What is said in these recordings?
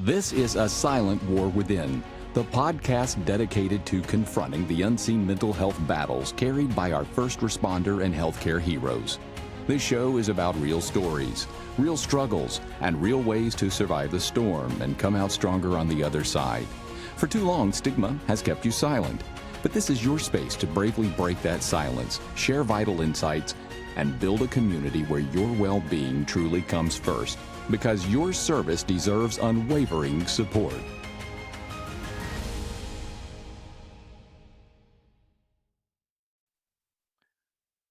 This is A Silent War Within, the podcast dedicated to confronting the unseen mental health battles carried by our first responder and healthcare heroes. This show is about real stories, real struggles, and real ways to survive the storm and come out stronger on the other side. For too long, stigma has kept you silent, but this is your space to bravely break that silence, share vital insights, and build a community where your well-being truly comes first, because your service deserves unwavering support.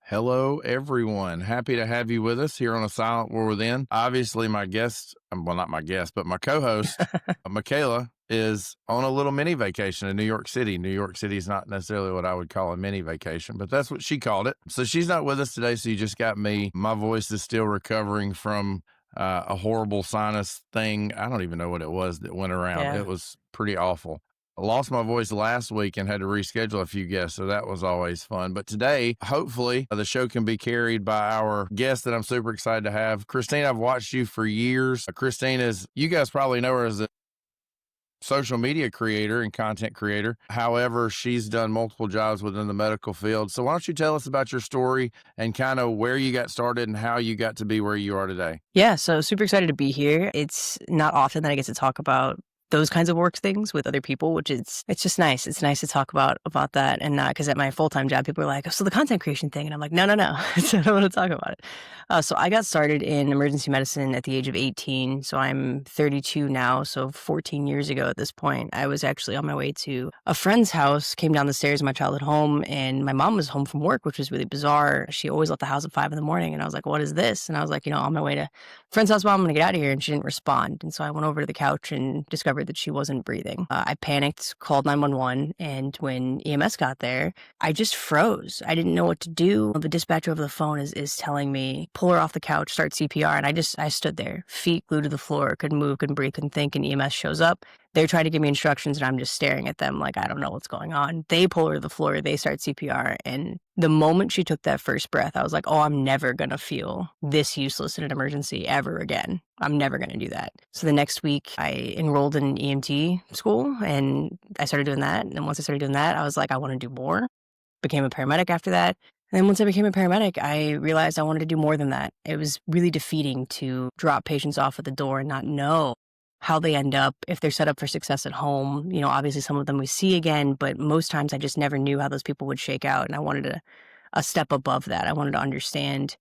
Hello, everyone. Happy to have you with us here on A Silent War Within. Obviously, my guest, well, not my guest, but my co-host, Michaela, is on a little mini vacation in New York City. New York City is not necessarily what I would call a mini vacation, but that's what she called it. So she's not with us today, so you just got me. My voice is still recovering from a horrible sinus thing. I don't even know what it was that went around. Yeah. It was pretty awful. I lost my voice last week and had to reschedule a few guests, so that was always fun. But today, hopefully, the show can be carried by our guest that I'm super excited to have. Kristine, I've watched you for years. Kristine is, you guys probably know her as a social media creator and content creator. However, she's done multiple jobs within the medical field. So why don't you tell us about your story and kind of where you got started and how you got to be where you are today? Yeah, so super excited to be here. It's not often that I get to talk about those kinds of work things with other people, which it's just nice. It's nice to talk about that, and not because at my full-time job, people are like, oh, so the content creation thing, and I'm like, no. So I don't want to talk about it. So I got started in emergency medicine at the age of 18. So I'm 32 now. So 14 years ago at this point, I was actually on my way to a friend's house, came down the stairs in my childhood home, and my mom was home from work, which was really bizarre. She always left the house at 5 a.m, and I was like, what is this? And I was like, on my way to a friend's house, Mom, I'm going to get out of here. And she didn't respond. And so I went over to the couch and discovered that she wasn't breathing. I panicked, called 911, and when EMS got there, I just froze. I didn't know what to do. The dispatcher over the phone is telling me, pull her off the couch, start CPR, and I stood there, feet glued to the floor, couldn't move, couldn't breathe, couldn't think, and EMS shows up. They're trying to give me instructions, and I'm just staring at them like, I don't know what's going on. They pull her to the floor, they start CPR, and the moment she took that first breath, I was like, oh, I'm never going to feel this useless in an emergency ever again. I'm never going to do that. So the next week, I enrolled in EMT school, and I started doing that. And once I started doing that, I was like, I want to do more. Became a paramedic after that. And then once I became a paramedic, I realized I wanted to do more than that. It was really defeating to drop patients off at the door and not know how they end up, if they're set up for success at home. Obviously some of them we see again, but most times I just never knew how those people would shake out. And I wanted a step above that. I wanted to understand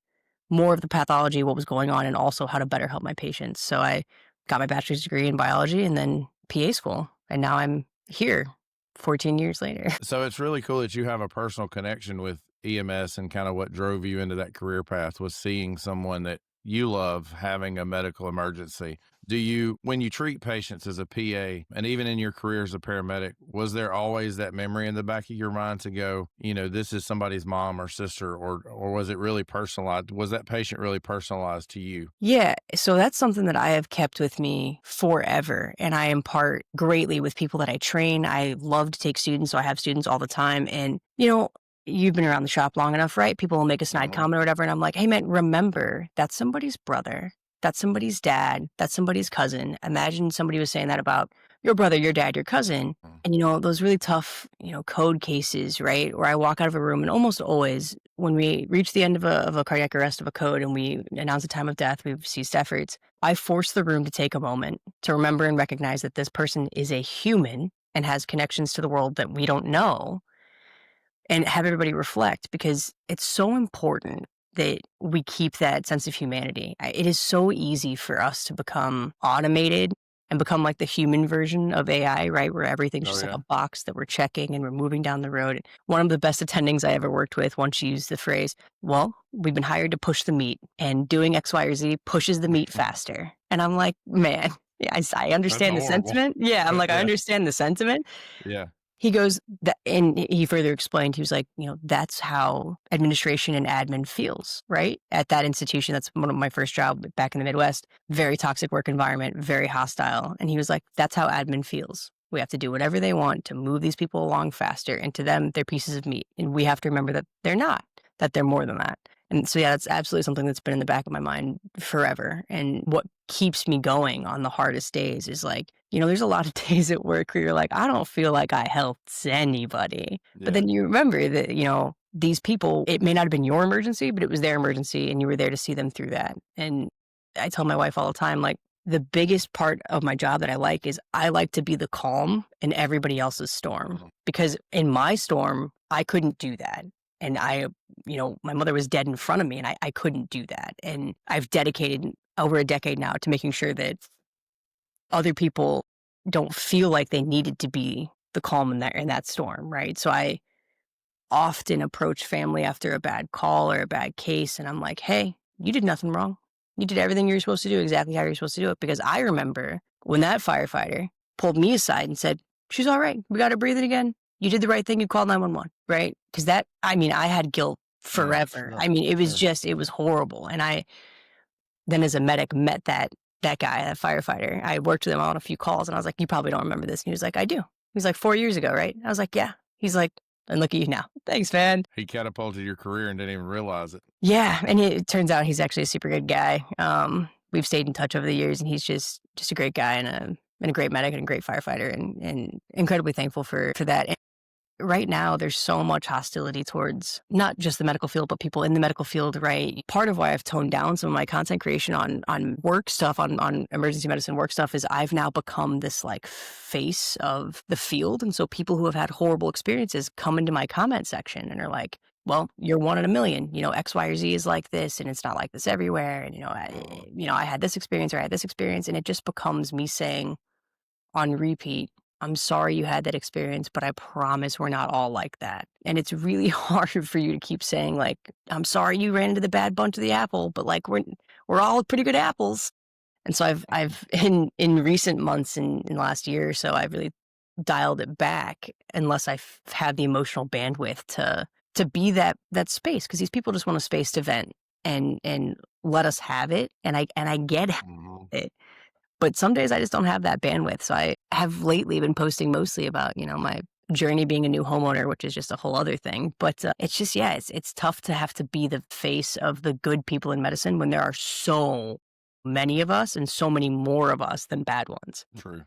more of the pathology, what was going on, and also how to better help my patients. So I got my bachelor's degree in biology and then PA school. And now I'm here 14 years later. So it's really cool that you have a personal connection with EMS, and kind of what drove you into that career path was seeing someone that you love having a medical emergency. When you treat patients as a PA, and even in your career as a paramedic, was there always that memory in the back of your mind to go, this is somebody's mom or sister, or was it really personalized? Was that patient really personalized to you? Yeah. So that's something that I have kept with me forever. And I impart greatly with people that I train. I love to take students. So I have students all the time. And, you've been around the shop long enough, right? People will make a snide comment or whatever. And I'm like, hey, man, remember, that's somebody's brother. That's somebody's dad. That's somebody's cousin. Imagine somebody was saying that about your brother, your dad, your cousin. And, those really tough, code cases, right? Where I walk out of a room, and almost always when we reach the end of a cardiac arrest of a code and we announce the time of death, we've ceased efforts, I force the room to take a moment to remember and recognize that this person is a human and has connections to the world that we don't know, and have everybody reflect, because it's so important that we keep that sense of humanity. It is so easy for us to become automated and become like the human version of AI, right? Where everything's just like a box that we're checking and we're moving down the road. One of the best attendings I ever worked with once used the phrase, well, we've been hired to push the meat, and doing X, Y, or Z pushes the meat faster. And I'm like, man, yeah, I understand the sentiment. Yeah, I'm like, I understand the sentiment. Yeah. He goes, and he further explained, he was like, that's how administration and admin feels, right? At that institution, that's one of my first job back in the Midwest, very toxic work environment, very hostile. And he was like, that's how admin feels. We have to do whatever they want to move these people along faster. And to them, they're pieces of meat. And we have to remember that they're not, that they're more than that. And so, yeah, that's absolutely something that's been in the back of my mind forever. And what keeps me going on the hardest days is like, there's a lot of days at work where you're like, I don't feel like I helped anybody. But Yeah. then you remember that, these people, it may not have been your emergency, but it was their emergency and you were there to see them through that. And I tell my wife all the time, like, the biggest part of my job that I like is I like to be the calm in everybody else's storm. Because in my storm, I couldn't do that. And my mother was dead in front of me and I couldn't do that. And I've dedicated over a decade now to making sure that other people don't feel like they needed to be the calm in that storm, right? So I often approach family after a bad call or a bad case and I'm like, hey, you did nothing wrong. You did everything you're supposed to do exactly how you're supposed to do it. Because I remember when that firefighter pulled me aside and said, she's all right. We got her breathing again. You did the right thing. You called 911, right? Because I had guilt forever. Sure, It was sure. it was horrible. And I then as a medic met that guy, that firefighter. I worked with him on a few calls and I was like, you probably don't remember this. And he was like, I do. He's like, 4 years ago, right? I was like, yeah. He's like, and look at you now. Thanks, man. He catapulted your career and didn't even realize it. Yeah. And it turns out he's actually a super good guy. We've stayed in touch over the years and he's just a great guy and a great medic and a great firefighter and incredibly thankful for that. And right now, there's so much hostility towards not just the medical field, but people in the medical field, right? Part of why I've toned down some of my content creation on work stuff, on emergency medicine work stuff, is I've now become this like face of the field. And so people who have had horrible experiences come into my comment section and are like, well, you're one in a million, X, Y, or Z is like this and it's not like this everywhere. And, I had this experience or I had this experience. And it just becomes me saying on repeat, I'm sorry you had that experience, but I promise we're not all like that. And it's really hard for you to keep saying like, I'm sorry you ran into the bad bunch of the apple, but like we're all pretty good apples. And so I've in recent months in the last year or so, I've really dialed it back unless I've had the emotional bandwidth to be that space, because these people just want a space to vent and let us have it. And I get it. But some days I just don't have that bandwidth. So I have lately been posting mostly about, my journey being a new homeowner, which is just a whole other thing. But it's just, it's tough to have to be the face of the good people in medicine when there are so many of us and so many more of us than bad ones. True.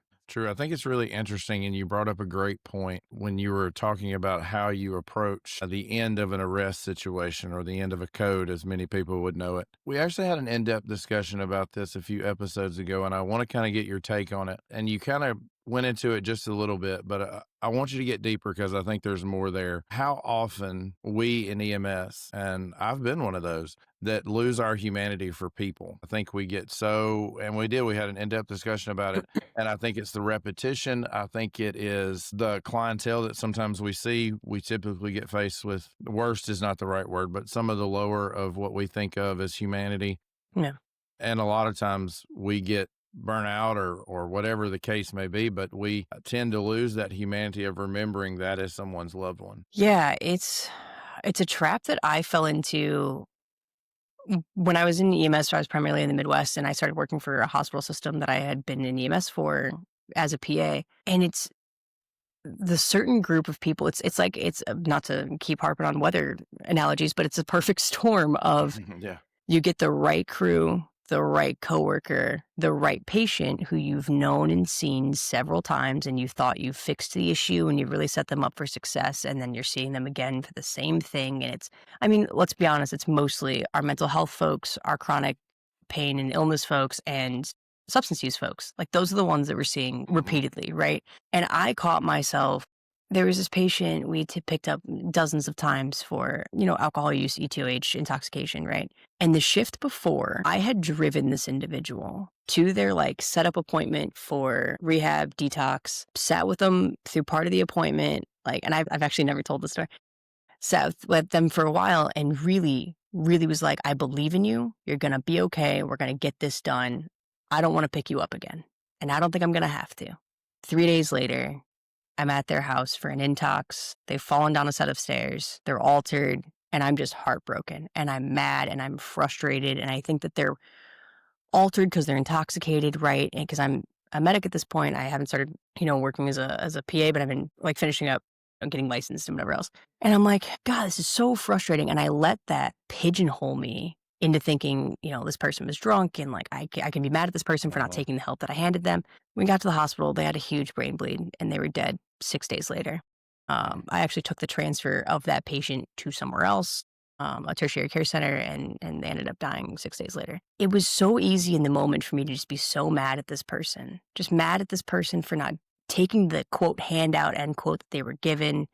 I think it's really interesting. And you brought up a great point when you were talking about how you approach the end of an arrest situation or the end of a code, as many people would know it. We actually had an in-depth discussion about this a few episodes ago, and I want to kind of get your take on it. And you kind of went into it just a little bit, but I want you to get deeper because I think there's more there. How often we in EMS, and I've been one of those, that lose our humanity for people. I think we get and we had an in-depth discussion about it. And I think it's the repetition. I think it is the clientele that sometimes we see. We typically get faced with, worst is not the right word, but some of the lower of what we think of as humanity. Yeah. And a lot of times we get burnout or whatever the case may be, but we tend to lose that humanity of remembering that as someone's loved one. Yeah, it's a trap that I fell into when I was in EMS. So I was primarily in the Midwest, and I started working for a hospital system that I had been in EMS for as a PA. And it's the certain group of people. It's like, it's not to keep harping on weather analogies, but it's a perfect storm of you get the right crew, the right coworker, the right patient who you've known and seen several times and you thought you fixed the issue and you really set them up for success. And then you're seeing them again for the same thing. And let's be honest, it's mostly our mental health folks, our chronic pain and illness folks, and substance use folks. Like those are the ones that we're seeing repeatedly, right? And I caught myself. There was this patient we picked up dozens of times for, alcohol use, ETOH, intoxication, right? And the shift before, I had driven this individual to their set up appointment for rehab, detox, sat with them through part of the appointment, and I've actually never told the story, sat with them for a while and really, really was like, I believe in you. You're going to be okay. We're going to get this done. I don't want to pick you up again. And I don't think I'm going to have to. 3 days later, I'm at their house for an intox. They've fallen down a set of stairs. They're altered. And I'm just heartbroken. And I'm mad and I'm frustrated. And I think that they're altered because they're intoxicated, right? And because I'm a medic at this point. I haven't started, working as a PA, but I've been finishing up getting licensed and whatever else. And I'm like, God, this is so frustrating. And I let that pigeonhole me into thinking, this person was drunk and like I can be mad at this person for not taking the help that I handed them. We got to the hospital, they had a huge brain bleed and they were dead 6 days later. I actually took the transfer of that patient to somewhere else, a tertiary care center, and they ended up dying 6 days later. It was so easy in the moment for me to just be so mad at this person, just mad at this person for not taking the quote handout end quote that they were given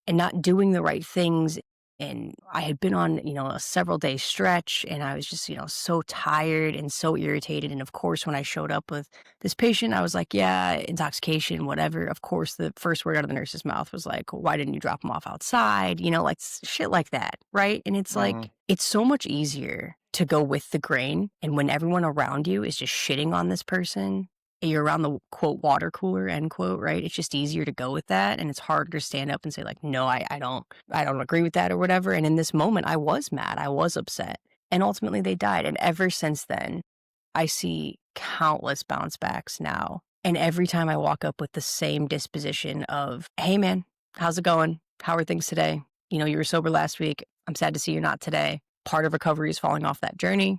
and not doing the right things. And I had been on, a several day stretch and I was just, so tired and so irritated. And of course, when I showed up with this patient, I was like, yeah, intoxication, whatever. Of course, the first word out of the nurse's mouth was like, why didn't you drop him off outside? Like shit like that. Right. And it's like, it's so much easier to go with the grain. And when everyone around you is just shitting on this person, you're around the quote water cooler end quote, right? It's just easier to go with that. And it's harder to stand up and say like, no, I don't agree with that or whatever. And in this moment, I was mad. I was upset. And ultimately they died. And ever since then, I see countless bounce backs now. And every time I walk up with the same disposition of, hey man, how's it going? How are things today? You were sober last week. I'm sad to see you're not today. Part of recovery is falling off that journey.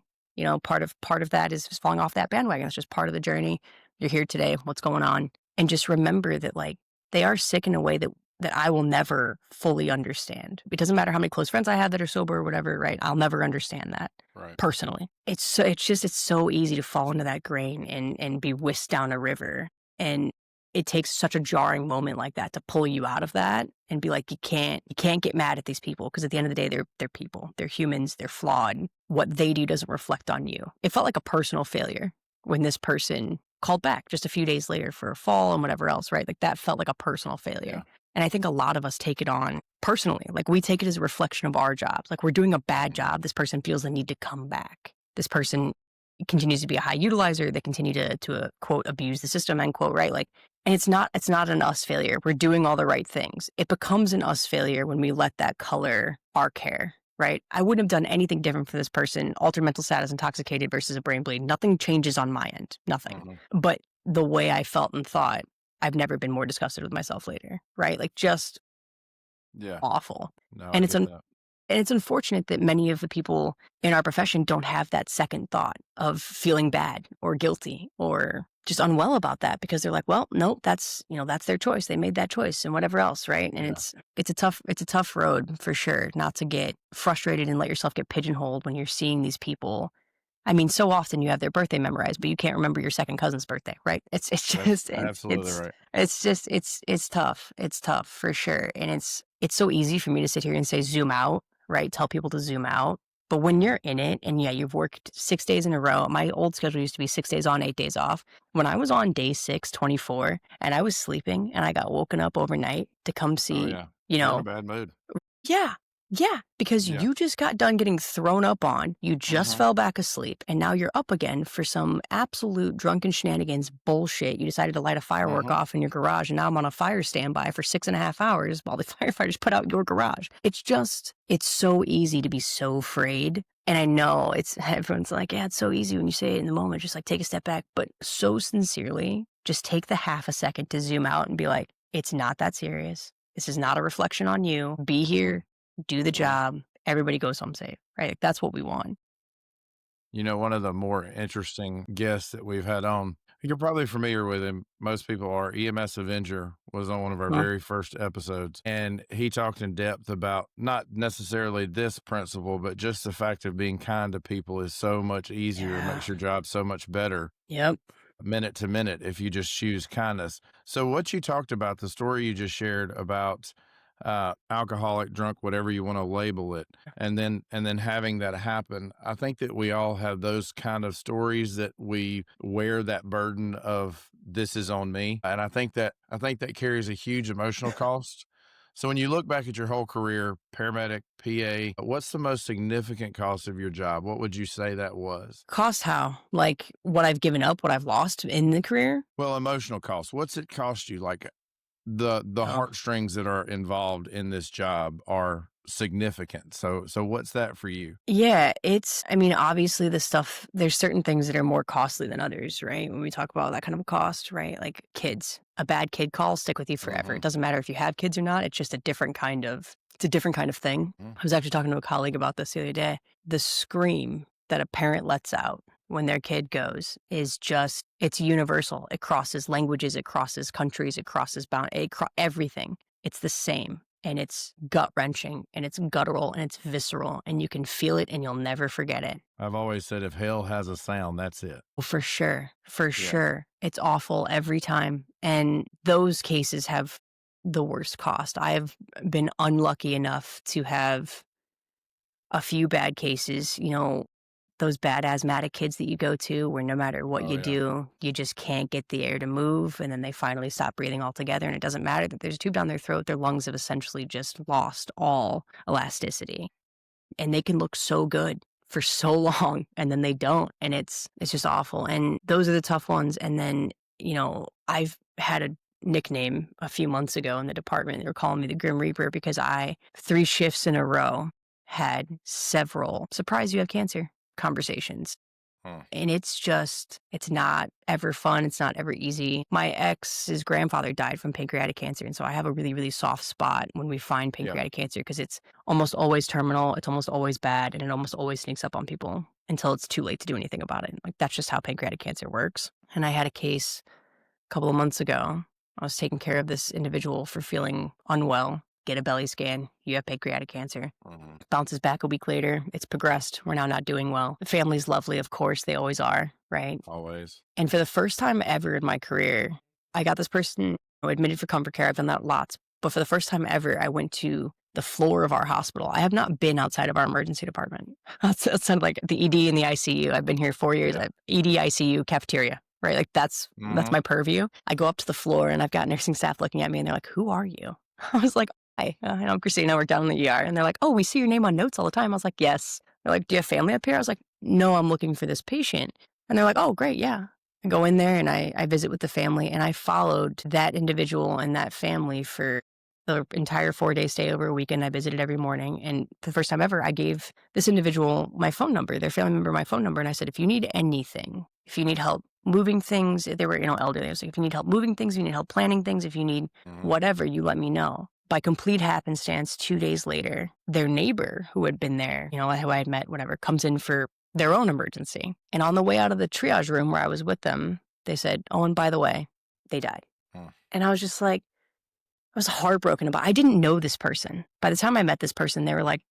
Part of that is just falling off that bandwagon. It's just part of the journey. You're here today. What's going on? And just remember that like they are sick in a way that I will never fully understand. It doesn't matter how many close friends I have that are sober or whatever, right? I'll never understand that personally. It's so easy to fall into that grain and be whisked down a river. And it takes such a jarring moment like that to pull you out of that and be like, you can't get mad at these people because at the end of the day, they're people, they're humans, they're flawed. What they do doesn't reflect on you. It felt like a personal failure when this person called back just a few days later for a fall and whatever else, right? Like that felt like a personal failure. Yeah. And I think a lot of us take it on personally. Like we take it as a reflection of our jobs. Like we're doing a bad job. This person feels the need to come back. This person continues to be a high utilizer. They continue to quote, abuse the system, end quote, right? Like, and it's not an us failure. We're doing all the right things. It becomes an us failure when we let that color our care, right? I wouldn't have done anything different for this person, altered mental status, intoxicated versus a brain bleed. Nothing changes on my end, nothing. But the way I felt and thought, I've never been more disgusted with myself later, right? Like just awful. No, and it's unfortunate that many of the people in our profession don't have that second thought of feeling bad or guilty or just unwell about that because they're like, well, no, that's their choice. They made that choice and whatever else, right? And it's a tough road for sure not to get frustrated and let yourself get pigeonholed when you're seeing these people. I mean, so often you have their birthday memorized, but you can't remember your second cousin's birthday, right? It's absolutely right. It's tough. It's tough for sure. And it's so easy for me to sit here and say, zoom out, right? Tell people to zoom out. But when you're in it and you've worked 6 days in a row, my old schedule used to be 6 days on, 8 days off. When I was on day 6, 24, and I was sleeping and I got woken up overnight to come see, You're in a bad mood. Yeah, because you just got done getting thrown up on, you just fell back asleep, and now you're up again for some absolute drunken shenanigans bullshit. You decided to light a firework off in your garage, and now I'm on a fire standby for 6.5 hours while the firefighters put out your garage. It's so easy to be so afraid. And I know everyone's like, yeah, it's so easy when you say it in the moment, just like take a step back, but so sincerely, just take the half a second to zoom out and be like, it's not that serious. This is not a reflection on you. Be here. Do the job. Everybody goes home safe, right? Like, that's what we want. One of the more interesting guests that we've had on, you're probably familiar with him. Most people are. EMS Avenger was on one of our very first episodes. And he talked in depth about not necessarily this principle, but just the fact of being kind to people is so much easier. It makes your job so much better. Yep. Minute to minute if you just choose kindness. So what you talked about, the story you just shared about alcoholic, drunk, whatever you want to label it, and then having that happen. I think that we all have those kind of stories that we wear that burden of this is on me. And I think that carries a huge emotional cost. So when you look back at your whole career, paramedic, PA, what's the most significant cost of your job? What would you say that was? Cost how? Like what I've given up, what I've lost in the career? Well, emotional cost. What's it cost you? Like the heartstrings that are involved in this job are significant. So what's that for you? Yeah, I mean, obviously there's certain things that are more costly than others, right? When we talk about that kind of a cost, right? Like kids, a bad kid call will stick with you forever. It doesn't matter if you have kids or not. It's just it's a different kind of thing. I was actually talking to a colleague about this the other day. The scream that a parent lets out when their kid goes is it's universal. It crosses languages, it crosses countries, it crosses everything. It's the same. And it's gut-wrenching, and it's guttural, and it's visceral, and you can feel it, and you'll never forget it. I've always said if hell has a sound, that's it. Well, for sure. It's awful every time. And those cases have the worst cost. I have been unlucky enough to have a few bad cases, those bad asthmatic kids that you go to where no matter what you do, you just can't get the air to move. And then they finally stop breathing altogether. And it doesn't matter that there's a tube down their throat. Their lungs have essentially just lost all elasticity. And they can look so good for so long, and then they don't. And it's just awful. And those are the tough ones. And then, I've had a nickname a few months ago in the department. They were calling me the Grim Reaper because 3 shifts in a row, had several surprise you have cancer conversations. And it's not ever fun. It's not ever easy. My ex's grandfather died from pancreatic cancer. And so I have a really, really soft spot when we find pancreatic cancer because it's almost always terminal. It's almost always bad. And it almost always sneaks up on people until it's too late to do anything about it. Like, that's just how pancreatic cancer works. And I had a case a couple of months ago. I was taking care of this individual for feeling unwell. Get a belly scan. You have pancreatic cancer. Bounces back a week later. It's progressed. We're now not doing well. The family's lovely, of course. They always are, right? Always. And for the first time ever in my career, I got this person admitted for comfort care. I've done that lots. But for the first time ever, I went to the floor of our hospital. I have not been outside of our emergency department. Outside like the ED and the ICU. I've been here 4 years. ED, ICU, cafeteria. Right? Like that's my purview. I go up to the floor and I've got nursing staff looking at me and they're like, "Who are you?" I was like, "Hi, I'm Kristine. I work down in the ER." And they're like, "Oh, we see your name on notes all the time." I was like, "Yes." They're like, "Do you have family up here?" I was like, "No, I'm looking for this patient." And they're like, "Oh, great. Yeah." I go in there and I visit with the family, and I followed that individual and that family for the entire 4-day stay over a weekend. I visited every morning. And for the first time ever, I gave this individual my phone number, their family member my phone number. And I said, if you need anything, if you need help moving things, they were, elderly. I was like, if you need help moving things, if you need help planning things, if you need whatever, you let me know. By complete happenstance, 2 days later, their neighbor who had been there, who I had met, whatever, comes in for their own emergency. And on the way out of the triage room where I was with them, they said, "Oh, and by the way, they died." And I was just like, I was heartbroken about it. I didn't know this person. By the time I met this person, they were like,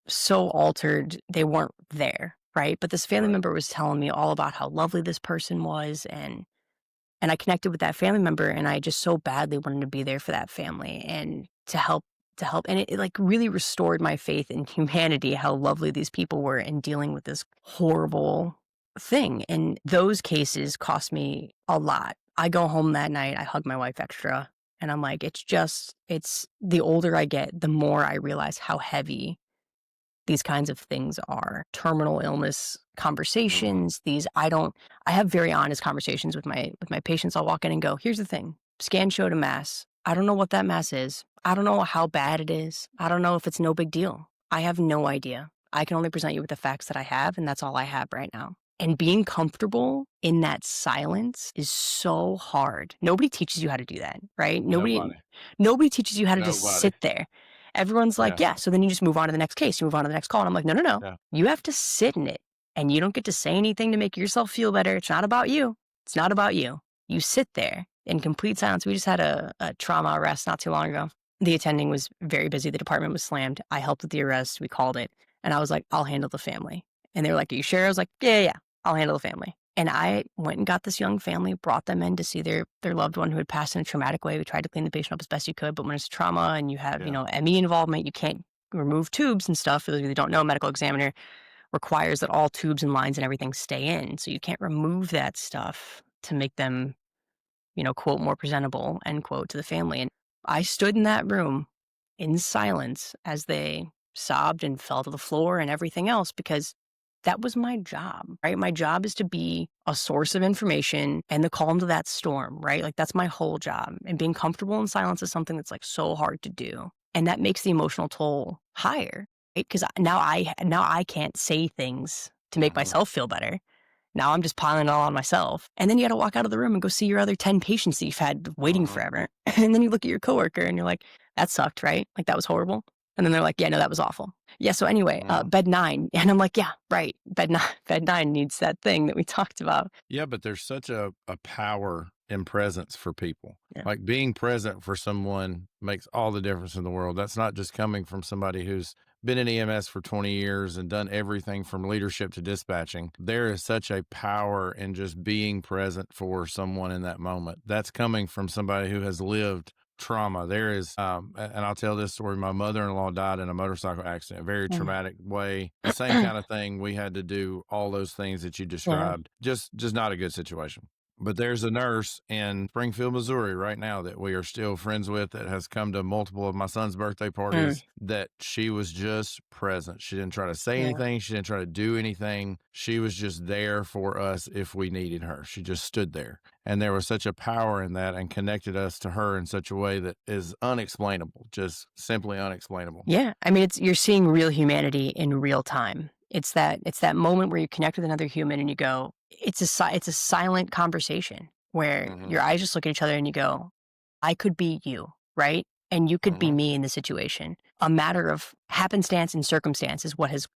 so altered. They weren't there, right? But this family member was telling me all about how lovely this person was, and I connected with that family member, and I just so badly wanted to be there for that family and to help. And it like really restored my faith in humanity, how lovely these people were in dealing with this horrible thing. And those cases cost me a lot. I go home that night, I hug my wife extra, and I'm like, it's the older I get, the more I realize how heavy these kinds of things are. Terminal illness conversations, I have very honest conversations with my patients. I'll walk in and go, "Here's the thing. Scan showed a mass. I don't know what that mass is. I don't know how bad it is. I don't know if it's no big deal. I have no idea. I can only present you with the facts that I have, and that's all I have right now." And being comfortable in that silence is so hard. Nobody teaches you how to do that, right? Nobody teaches you how to just sit there. Everyone's like, yeah, so then you just move on to the next case. You move on to the next call. And I'm like, no. Yeah. You have to sit in it, and you don't get to say anything to make yourself feel better. It's not about you. It's not about you. You sit there in complete silence. We just had a trauma arrest not too long ago. The attending was very busy. The department was slammed. I helped with the arrest. We called it. And I was like, "I'll handle the family." And they were like, "Are you sure?" I was like, yeah, I'll handle the family. And I went and got this young family, brought them in to see their loved one who had passed in a traumatic way. We tried to clean the patient up as best you could, but when it's trauma and you have, ME involvement, you can't remove tubes and stuff. For those of you who don't know, a medical examiner requires that all tubes and lines and everything stay in. So you can't remove that stuff to make them, quote, more presentable, end quote, to the family. And I stood in that room in silence as they sobbed and fell to the floor and everything else, because that was my job, right? My job is to be a source of information and the calm to that storm, right? Like that's my whole job. And being comfortable in silence is something that's like so hard to do. And that makes the emotional toll higher, right? Because now I can't say things to make myself feel better. Now I'm just piling it all on myself. And then you got to walk out of the room and go see your other 10 patients that you've had waiting forever. And then you look at your coworker and you're like, that sucked, right? Like, that was horrible. And then they're like, yeah, no, that was awful. Yeah. So anyway, bed 9. And I'm like, yeah, right. Bed 9 needs that thing that we talked about. Yeah, but there's such a power in presence for people. Yeah. Like, being present for someone makes all the difference in the world. That's not just coming from somebody who's been in EMS for 20 years and done everything from leadership to dispatching. There is such a power in just being present for someone in that moment. That's coming from somebody who has lived trauma. There is, and I'll tell this story. My mother-in-law died in a motorcycle accident, a very traumatic way. The same kind of thing. We had to do all those things that you described. Just not a good situation. But there's a nurse in Springfield, Missouri right now that we are still friends with, that has come to multiple of my son's birthday parties, that she was just present. She didn't try to say anything. She didn't try to do anything. She was just there for us if we needed her. She just stood there. And there was such a power in that, and connected us to her in such a way that is unexplainable, just simply unexplainable. Yeah. I mean, you're seeing real humanity in real time. It's that moment where you connect with another human and you go, it's a silent conversation where your eyes just look at each other and you go, I could be you, right? And you could be me in the situation. A matter of happenstance and circumstance is what has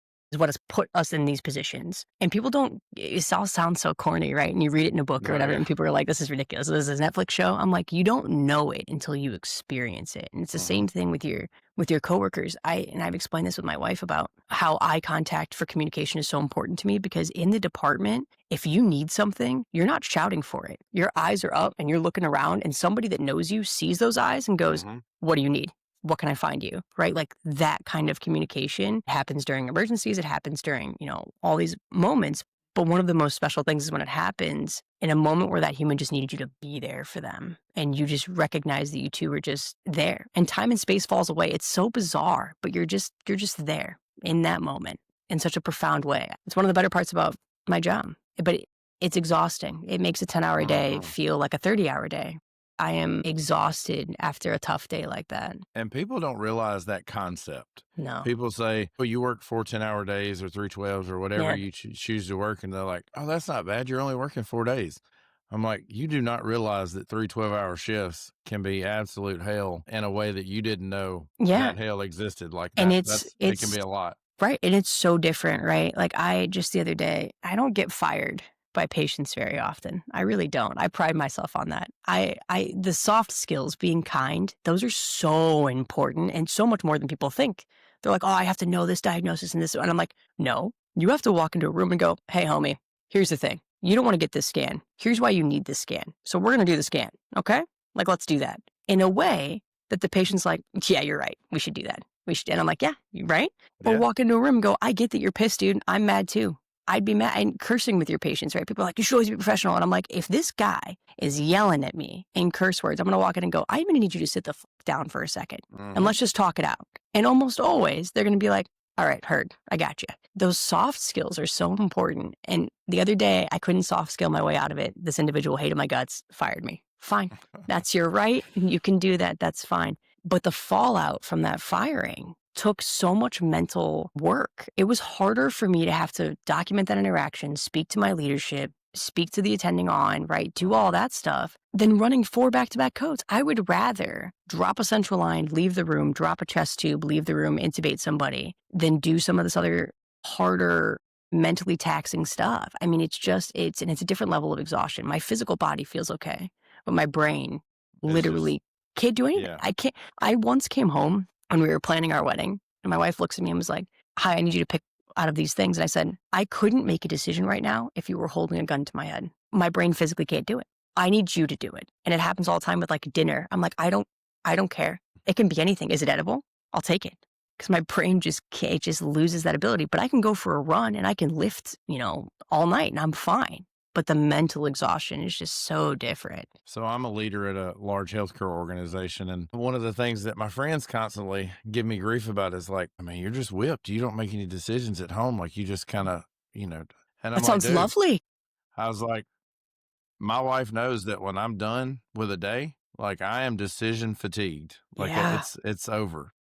put us in these positions. And people don't, it all sounds so corny, right? And you read it in a book or whatever, and people are like, this is ridiculous. This is a Netflix show. I'm like, you don't know it until you experience it. And it's the same thing with your coworkers. I've explained this with my wife about how eye contact for communication is so important to me, because in the department, if you need something, you're not shouting for it. Your eyes are up and you're looking around, and somebody that knows you sees those eyes and goes, what do you need? What can I find you? Right? Like, that kind of communication happens during emergencies. It happens during, all these moments. But one of the most special things is when it happens in a moment where that human just needed you to be there for them. And you just recognize that you two were just there, and time and space falls away. It's so bizarre, but you're just there in that moment in such a profound way. It's one of the better parts about my job, but it's exhausting. It makes a 10-hour day feel like a 30-hour day. I am exhausted after a tough day like that. And people don't realize that concept. No. People say, well, you work 4 10-hour days or 3 12s or whatever you choose to work. And they're like, oh, that's not bad. You're only working 4 days. I'm like, you do not realize that 3 12-hour shifts can be absolute hell in a way that you didn't know that hell existed. Like that. And it can be a lot. Right. And it's so different, right? Like, just the other day, I don't get fired by patients very often. I really don't. I pride myself on that. The soft skills, being kind, those are so important, and so much more than people think. They're like, oh, I have to know this diagnosis and this. And I'm like, no, you have to walk into a room and go, hey, homie, here's the thing. You don't want to get this scan. Here's why you need this scan. So we're going to do the scan. Okay. Like, let's do that in a way that the patient's like, yeah, you're right. We should do that. We should. And I'm like, yeah, you're right. Or walk into a room and go, I get that you're pissed, dude. I'm mad too. I'd be mad and cursing with your patients, right? People are like, you should always be professional. And I'm like, if this guy is yelling at me in curse words, I'm going to walk in and go, I'm going to need you to sit the fuck down for a second and let's just talk it out. And almost always they're going to be like, all right, heard, I got you. Those soft skills are so important. And the other day I couldn't soft skill my way out of it. This individual hated my guts, fired me. Fine. That's your right. You can do that. That's fine. But the fallout from that firing took so much mental work. It was harder for me to have to document that interaction, speak to my leadership, speak to the attending on, right? Do all that stuff than running 4 back-to-back codes. I would rather drop a central line, leave the room, drop a chest tube, leave the room, intubate somebody, than do some of this other harder, mentally taxing stuff. I mean, it's a different level of exhaustion. My physical body feels okay, but my brain literally can't do anything. Yeah. I once came home when we were planning our wedding, and my wife looks at me and was like, hi, I need you to pick out of these things. And I said, I couldn't make a decision right now if you were holding a gun to my head. My brain physically can't do it. I need you to do it. And it happens all the time with like dinner. I'm like, I don't care. It can be anything. Is it edible? I'll take it. Because my brain just loses that ability. But I can go for a run and I can lift, all night and I'm fine. But the mental exhaustion is just so different. So I'm a leader at a large healthcare organization. And one of the things that my friends constantly give me grief about is like, I mean, you're just whipped. You don't make any decisions at home. Like, you just kind of, and that sounds lovely. I was like, my wife knows that when I'm done with a day, like, I am decision fatigued. Like, it's over.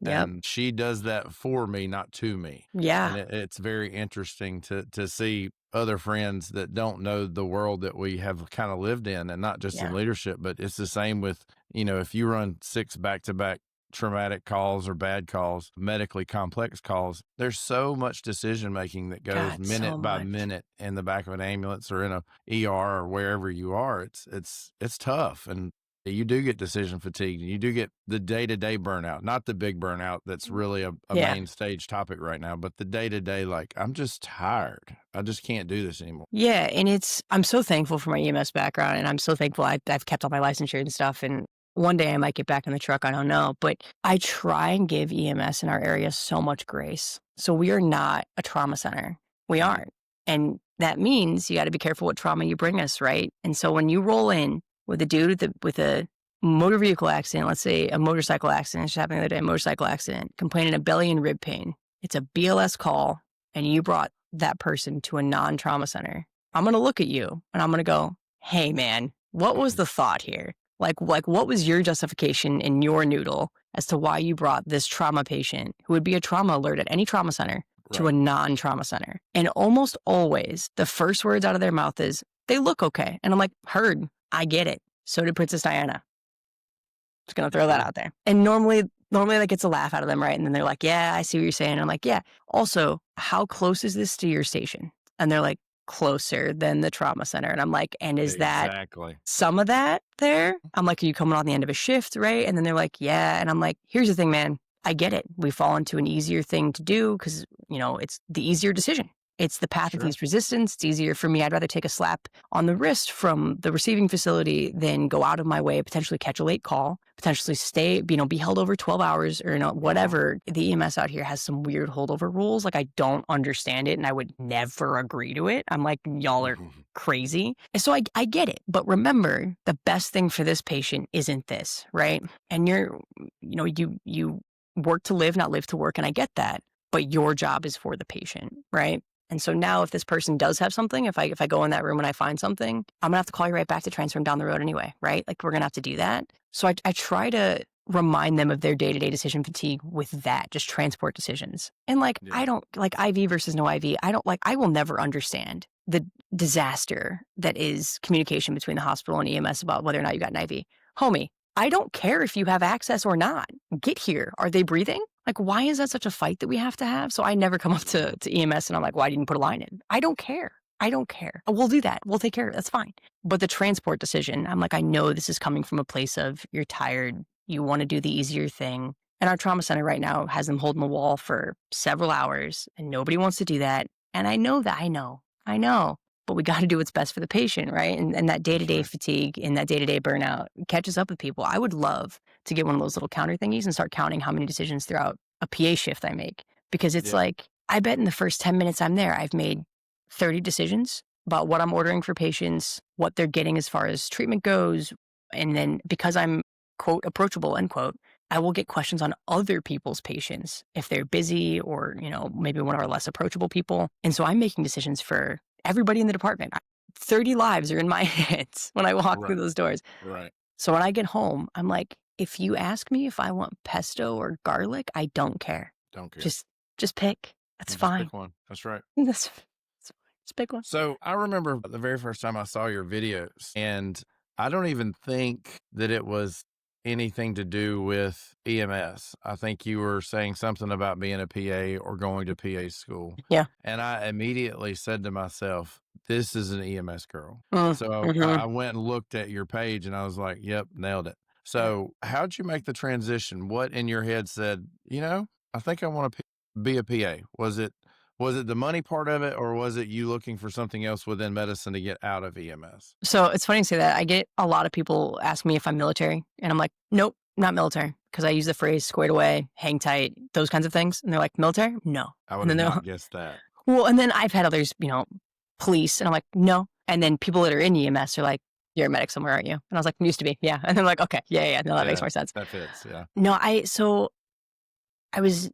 Yep. And she does that for me, not to me. Yeah. And it's very interesting to see other friends that don't know the world that we have kind of lived in, and not just in leadership, but it's the same with, if you run 6 back-to-back traumatic calls or bad calls, medically complex calls, there's so much decision making that goes minute by minute in the back of an ambulance or in a ER or wherever you are. It's tough, and you do get decision fatigue, and you do get the day-to-day burnout, not the big burnout that's really a main stage topic right now, but the day-to-day, like, I'm just tired. I just can't do this anymore. Yeah. And I'm so thankful for my EMS background, and I'm so thankful I've kept all my licensure and stuff. And one day I might get back in the truck. I don't know. But I try and give EMS in our area so much grace. So we are not a trauma center. We aren't. And that means you got to be careful what trauma you bring us, right? And so when you roll in with a dude with a motor vehicle accident, let's say a motorcycle accident, just happened the other day, a motorcycle accident, complaining of belly and rib pain, it's a BLS call, and you brought that person to a non-trauma center, I'm going to look at you and I'm going to go, hey man, what was the thought here? Like what was your justification in your noodle as to why you brought this trauma patient who would be a trauma alert at any trauma center to a non-trauma center? And almost always the first words out of their mouth is, they look okay. And I'm like, heard, I get it. So did Princess Diana. Just going to throw that out there. And normally that gets a laugh out of them, right? And then they're like, yeah, I see what you're saying. And I'm like, yeah. Also, how close is this to your station? And they're like, closer than the trauma center. And I'm like, and is that some of that there? I'm like, are you coming on the end of a shift, right? And then they're like, yeah. And I'm like, here's the thing, man. I get it. We fall into an easier thing to do because, it's the easier decision. It's the path of least resistance. It's easier for me. I'd rather take a slap on the wrist from the receiving facility than go out of my way, potentially catch a late call, potentially stay, be held over 12 hours or whatever. The EMS out here has some weird holdover rules. Like, I don't understand it, and I would never agree to it. I'm like, y'all are crazy. And so I get it. But remember, the best thing for this patient isn't this, right? And you work to live, not live to work. And I get that. But your job is for the patient, right? And so now if this person does have something, if I go in that room and I find something, I'm going to have to call you right back to transfer them down the road anyway, right? Like, we're going to have to do that. So I try to remind them of their day-to-day decision fatigue with that, just transport decisions. And I don't like IV versus no IV. I will never understand the disaster that is communication between the hospital and EMS about whether or not you got an IV. Homie, I don't care if you have access or not. Get here. Are they breathing? Like, why is that such a fight that we have to have? So I never come up to EMS and I'm like, why didn't you put a line in? I don't care. We'll do that. We'll take care of it. That's fine. But the transport decision, I'm like, I know this is coming from a place of you're tired. You want to do the easier thing. And our trauma center right now has them holding the wall for several hours and nobody wants to do that. And I know that. I know. But we got to do what's best for the patient, right? And that day-to-day fatigue and that day-to-day burnout catches up with people. I would love to get one of those little counter thingies and start counting how many decisions throughout a PA shift I make. Because it's like, I bet in the first 10 minutes I'm there, I've made 30 decisions about what I'm ordering for patients, what they're getting as far as treatment goes. And then because I'm, quote, approachable, end quote, I will get questions on other people's patients if they're busy or, maybe one of our less approachable people. And so I'm making decisions for everybody in the department. 30 lives are in my hands when I walk through those doors. Right. So when I get home, I'm like, if you ask me if I want pesto or garlic, I don't care. Just pick. That's fine. Pick one. That's right. That's fine. Just pick one. So I remember the very first time I saw your videos, and I don't even think that it was anything to do with EMS. I think you were saying something about being a PA or going to PA school. Yeah. And I immediately said to myself, this is an EMS girl. So I went and looked at your page and I was like, yep, nailed it. So how'd you make the transition? What in your head said, I think I want to be a PA? Was it the money part of it, or was it you looking for something else within medicine to get out of EMS? So it's funny to say that. I get a lot of people ask me if I'm military, and I'm like, nope, not military, because I use the phrase squared away, hang tight, those kinds of things. And they're like, military? No. I would have not guessed that. Well, and then I've had others, police, and I'm like, no. And then people that are in EMS are like, you're a medic somewhere, aren't you? And I was like, used to be, yeah. And they're like, okay, yeah, no, that makes more sense. That fits, yeah. No, I was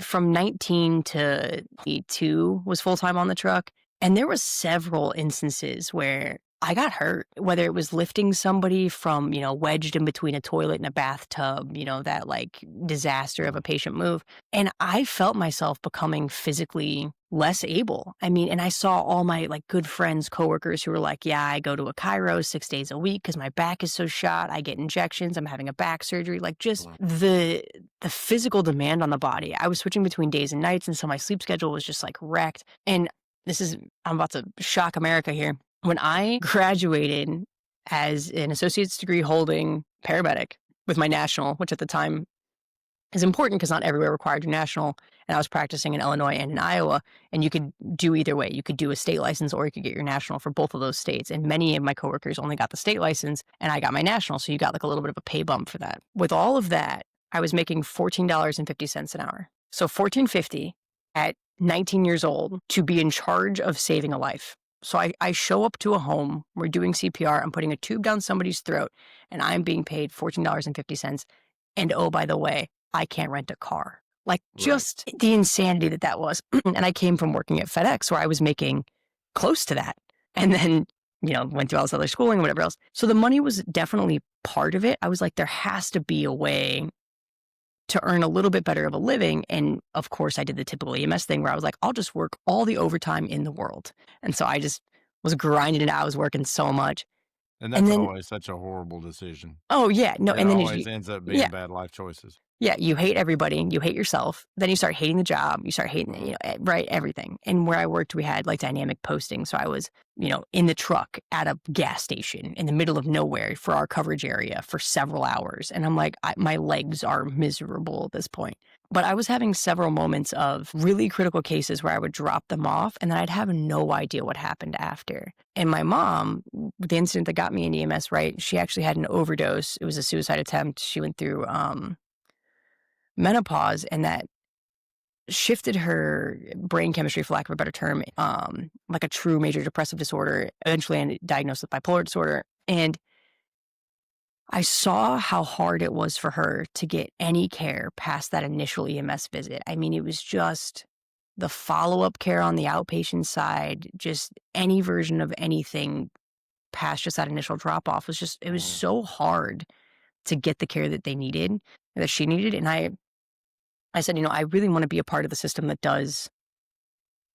from 19 to 22 was full-time on the truck. And there was several instances where I got hurt, whether it was lifting somebody from, wedged in between a toilet and a bathtub, that like disaster of a patient move. And I felt myself becoming physically less able. I mean, and I saw all my like good friends, coworkers who were like, yeah, I go to a chiro 6 days a week because my back is so shot. I get injections. I'm having a back surgery. Like just the physical demand on the body. I was switching between days and nights. And so my sleep schedule was just like wrecked. And I'm about to shock America here. When I graduated as an associate's degree holding paramedic with my national, which at the time is important because not everywhere required your national, and I was practicing in Illinois and in Iowa, and you could do either way. You could do a state license or you could get your national for both of those states. And many of my coworkers only got the state license, and I got my national, so you got like a little bit of a pay bump for that. With all of that, I was making $14.50 an hour. So $14.50 at 19 years old to be in charge of saving a life. So I show up to a home, we're doing CPR, I'm putting a tube down somebody's throat, and I'm being paid $14.50. And oh, by the way, I can't rent a car. Like just the insanity that was. And I came from working at FedEx where I was making close to that. And then, went through all this other schooling and whatever else. So the money was definitely part of it. I was like, there has to be a way to earn a little bit better of a living. And of course, I did the typical EMS thing where I was like, I'll just work all the overtime in the world. And so I just was grinding it out. I was working so much. And that's always such a horrible decision. Oh, yeah. No, and then it always ends up being bad life choices. Yeah, you hate everybody, you hate yourself, then you start hating the job, you start hating, everything. And where I worked, we had like dynamic posting. So I was, in the truck at a gas station in the middle of nowhere for our coverage area for several hours. And I'm like, my legs are miserable at this point. But I was having several moments of really critical cases where I would drop them off and then I'd have no idea what happened after. And my mom, the incident that got me in EMS, right, she actually had an overdose. It was a suicide attempt. She went through, menopause, and that shifted her brain chemistry, for lack of a better term, like a true major depressive disorder, eventually diagnosed with bipolar disorder. And I saw how hard it was for her to get any care past that initial EMS visit. I mean, it was just the follow-up care on the outpatient side, just any version of anything past just that initial drop-off it was so hard to get the care that they needed, that she needed. And I said, I really want to be a part of the system that does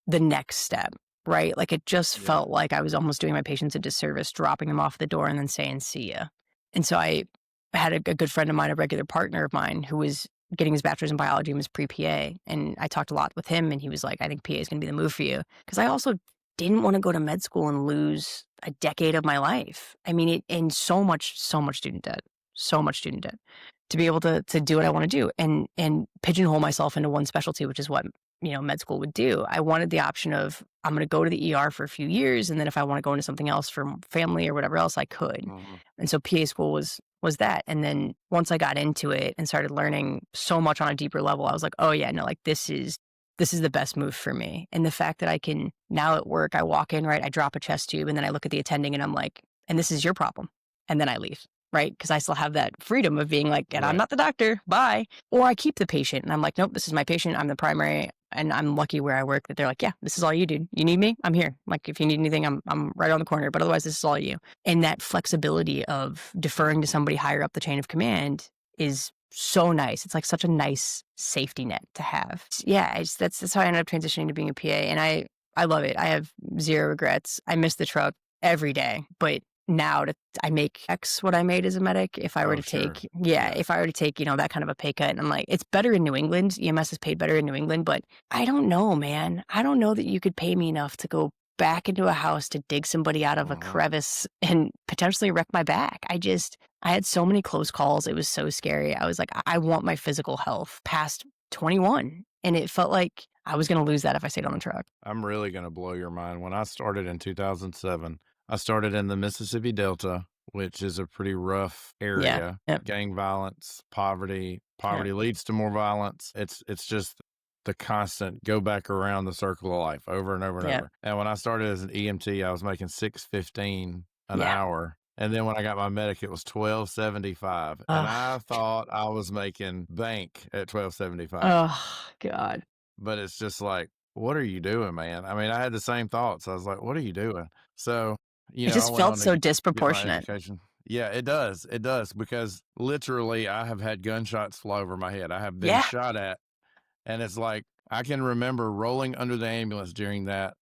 the next step, right? Like it just felt like I was almost doing my patients a disservice, dropping them off the door and then saying, see ya. And so I had a good friend of mine, a regular partner of mine, who was getting his bachelor's in biology and was pre-PA. And I talked a lot with him and he was like, I think PA is going to be the move for you. Because I also didn't want to go to med school and lose a decade of my life. I mean, and so much student debt, to be able to do what I want to do and pigeonhole myself into one specialty, which is what, med school would do. I wanted the option of, I'm going to go to the ER for a few years. And then if I want to go into something else for family or whatever else, I could. And so PA school was that. And then once I got into it and started learning so much on a deeper level, I was like, oh yeah, no, like this is the best move for me. And the fact that I can now at work, I walk in, right, I drop a chest tube and then I look at the attending and I'm like, and this is your problem. And then I leave. Right? Because I still have that freedom of being like, and I'm not the doctor, bye. Or I keep the patient and I'm like, nope, this is my patient. I'm the primary. And I'm lucky where I work that they're like, yeah, this is all you do. You need me? I'm here. Like if you need anything, I'm right on the corner, but otherwise this is all you. And that flexibility of deferring to somebody higher up the chain of command is so nice. It's like such a nice safety net to have. Yeah, that's how I ended up transitioning to being a PA. And I love it. I have zero regrets. I miss the truck every day, but now I make X what I made as a medic. If I were to take, if I were to take, that kind of a pay cut, and I'm like, it's better in New England. EMS is paid better in New England, but I don't know, man. I don't know that you could pay me enough to go back into a house to dig somebody out of a crevice and potentially wreck my back. I had so many close calls. It was so scary. I was like, I want my physical health past 21. And it felt like I was going to lose that if I stayed on the truck. I'm really going to blow your mind. When I started in 2007, I started in the Mississippi Delta, which is a pretty rough area. Gang violence, poverty leads to more violence. It's just the constant go back around the circle of life over and over and over. And when I started as an EMT, I was making $6.15 an hour. And then when I got my medic, it was $12.75. And I thought I was making bank at $12.75. Oh, God. But it's just like, what are you doing, man? I mean, I had the same thoughts. I was like, what are you doing? So It I just went felt on to so get my disproportionate. education. Yeah, it does. It does because literally I have had gunshots fly over my head. I have been Yeah. shot at, and it's like I can remember rolling under the ambulance during that.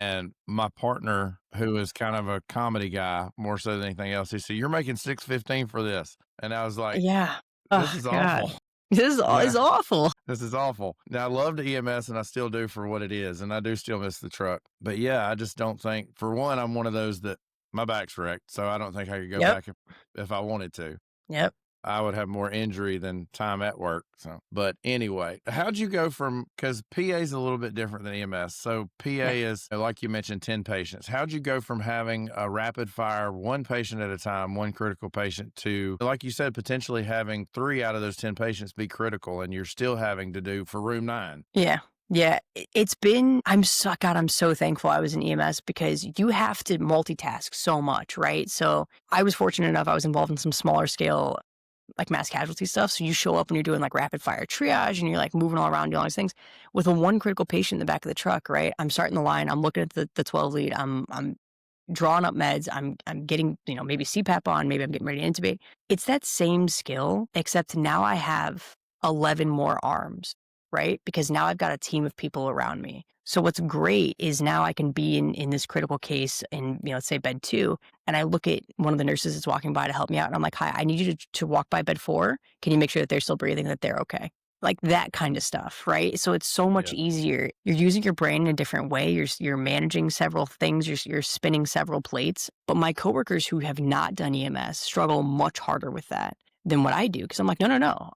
And my partner, who is kind of a comedy guy more so than anything else, he said, "You're making 615 for this." And I was like, Yeah. this Oh, is God. awful. This is awful. This is awful. Now, I love the EMS and I still do for what it is. And I do still miss the truck. But yeah, I just don't think, for one, I'm one of those that my back's wrecked. So I don't think I could go Yep. back if I wanted to. Yep. I would have more injury than time at work. So, but anyway, how'd you go from, because PA is a little bit different than EMS. So PA is, like you mentioned, 10 patients. How'd you go from having a rapid fire, one patient at a time, one critical patient to, like you said, potentially having 3 out of those 10 patients be critical and you're still having to do for room 9? Yeah. Yeah. It's been, I'm so thankful I was in EMS because you have to multitask so much, right? So I was fortunate enough, I was involved in some smaller scale like mass casualty stuff. So you show up and you're doing like rapid fire triage and you're like moving all around doing all these things. With a one critical patient in the back of the truck, right? I'm starting the line. I'm looking at the 12 lead. I'm drawing up meds. I'm getting, maybe CPAP on, maybe I'm getting ready to intubate. It's that same skill, except now I have 11 more arms, right? Because now I've got a team of people around me. So what's great is now I can be in this critical case in, let's say bed 2, and I look at one of the nurses that's walking by to help me out, and I'm like, "Hi, I need you to walk by bed 4. Can you make sure that they're still breathing, that they're okay?" Like that kind of stuff, right? So it's so much easier. You're using your brain in a different way. You're managing several things. You're spinning several plates. But my coworkers who have not done EMS struggle much harder with that than what I do, because I'm like, no.